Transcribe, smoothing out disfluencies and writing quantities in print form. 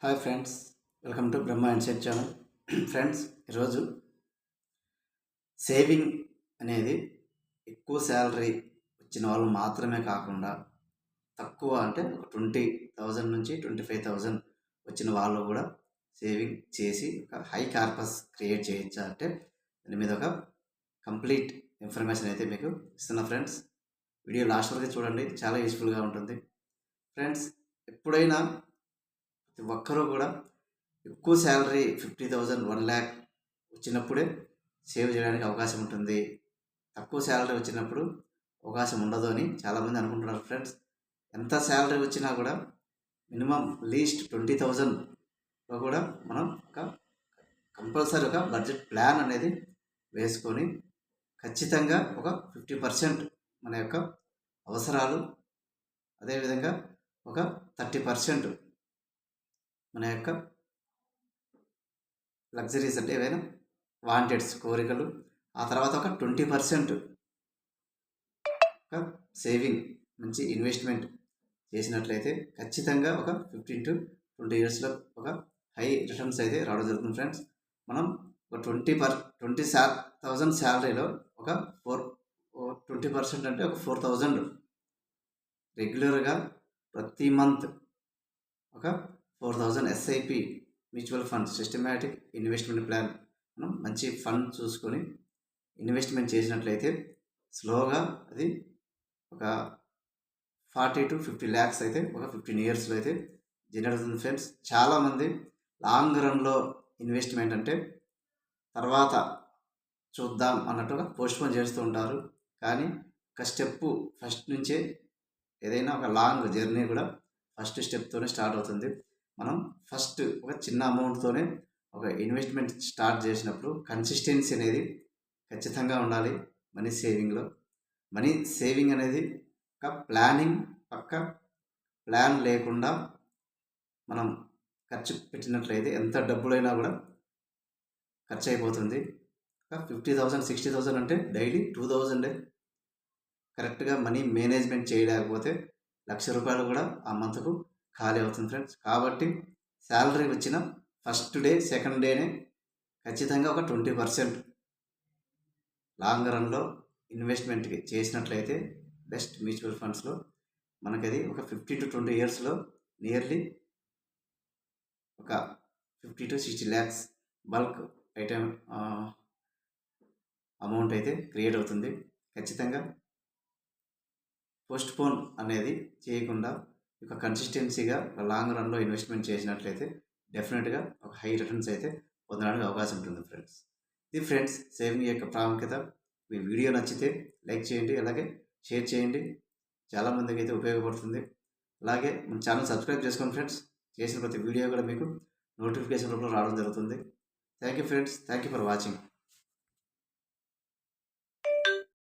Hi friends, welcome to Brahma and set channel. Friends, ఈరోజు saving అనేది ఎక్కువ salary వచ్చిన వాళ్ళు మాత్రమే కాకుండా తక్కువ అంటే ఒక 20,000 నుంచి 25,000 వచ్చిన వాళ్ళు కూడా సేవింగ్ చేసి ఒక హై కార్పస్ క్రియేట్ చేయొచ్చా అంటే దాని మీద ఒక కంప్లీట్ ఇన్ఫర్మేషన్ అయితే మీకు ఇస్తున్నా ఫ్రెండ్స్. వీడియో లాస్ట్ వరకు చూడండి, చాలా యూస్ఫుల్గా ఉంటుంది. ఫ్రెండ్స్, ఎప్పుడైనా ప్రతి ఒక్కరూ కూడా ఎక్కువ శాలరీ 50,000 1,00,000 వచ్చినప్పుడే సేవ్ చేయడానికి అవకాశం ఉంటుంది. తక్కువ శాలరీ వచ్చినప్పుడు అవకాశం ఉండదు అని చాలామంది అనుకుంటున్నారు. ఫ్రెండ్స్, ఎంత శాలరీ వచ్చినా కూడా మినిమం లీస్ట్ 20,000లో కూడా మనం ఒక కంపల్సరీ ఒక బడ్జెట్ ప్లాన్ అనేది వేసుకొని ఖచ్చితంగా ఒక 50% మన యొక్క అవసరాలు, అదేవిధంగా ఒక 30% మన యొక్క లగ్జరీస్ అంటే ఏవైనా వాంటెడ్స్ కోరికలు, ఆ తర్వాత ఒక 20% ఒక సేవింగ్ మంచి ఇన్వెస్ట్మెంట్ చేసినట్లయితే ఖచ్చితంగా ఒక 15 to 20 ఇయర్స్లో ఒక హై రిటర్న్స్ అయితే రావడం జరుగుతుంది. ఫ్రెండ్స్, మనం ఒక 20,000 శాలరీలో ఒక 20% అంటే ఒక 4,000 రెగ్యులర్గా ప్రతి మంత్ ఒక 4,000 SIP mutual fund systematic investment plan మనం మంచి ఫండ్ చూసుకొని ఇన్వెస్ట్మెంట్ చేసినట్లయితే స్లోగా అది ఒక 40 to 50 lakhs అయితే ఒక 15 ఇయర్స్లో అయితే జనరేట్ అవుతుంది. ఫ్రెండ్స్, చాలామంది లాంగ్ రన్లో ఇన్వెస్ట్మెంట్ అంటే తర్వాత చూద్దాం అన్నట్టుగా పోస్ట్పోన్ చేస్తూ ఉంటారు. కానీ ఒక స్టెప్ ఫస్ట్ నుంచే ఏదైనా ఒక లాంగ్ జర్నీ కూడా ఫస్ట్ స్టెప్తోనే స్టార్ట్ అవుతుంది. మనం ఫస్ట్ ఒక చిన్న అమౌంట్తోనే ఒక ఇన్వెస్ట్మెంట్ స్టార్ట్ చేసినప్పుడు కన్సిస్టెన్సీ అనేది ఖచ్చితంగా ఉండాలి. మనీ సేవింగ్లో మనీ సేవింగ్ అనేది ఒక ప్లానింగ్, పక్క ప్లాన్ లేకుండా మనం ఖర్చు పెట్టినట్లయితే ఎంత డబ్బులైనా కూడా ఖర్చు అయిపోతుంది. ఒక 50,000 60,000 అంటే డైలీ 2,000 కరెక్ట్గా మనీ మేనేజ్మెంట్ చేయలేకపోతే ₹1,00,000 కూడా ఆ మంత్కు ఖాళీ అవుతుంది. ఫ్రెండ్స్, కాబట్టి శాలరీ వచ్చిన ఫస్ట్ డే సెకండ్ డేనే ఖచ్చితంగా ఒక 20% లాంగ్ రన్లో ఇన్వెస్ట్మెంట్కి చేసినట్లయితే బెస్ట్ మ్యూచువల్ ఫండ్స్లో మనకది ఒక 15 to 20 ఇయర్స్లో నియర్లీ ఒక 50 to 60 lakhs bulk item amount అయితే క్రియేట్ అవుతుంది. ఖచ్చితంగా పోస్ట్పోన్ అనేది చేయకుండా ఒక కన్సిస్టెన్సీగా ఒక లాంగ్ రన్లో ఇన్వెస్ట్మెంట్ చేసినట్లయితే డెఫినెట్గా ఒక హై రిటర్న్స్ అయితే పొందడానికి అవకాశం ఉంటుంది. ఫ్రెండ్స్, ఇది ఫ్రెండ్స్ సేవింగ్ యొక్క ప్రాముఖ్యత. మీ వీడియో నచ్చితే లైక్ చేయండి, అలాగే షేర్ చేయండి, చాలామందికి అయితే ఉపయోగపడుతుంది. అలాగే మన ఛానల్ సబ్స్క్రైబ్ చేసుకోండి ఫ్రెండ్స్. చేసిన ప్రతి వీడియో కూడా మీకు నోటిఫికేషన్ రూపంలో రావడం జరుగుతుంది. Thank you friends, thank you for watching.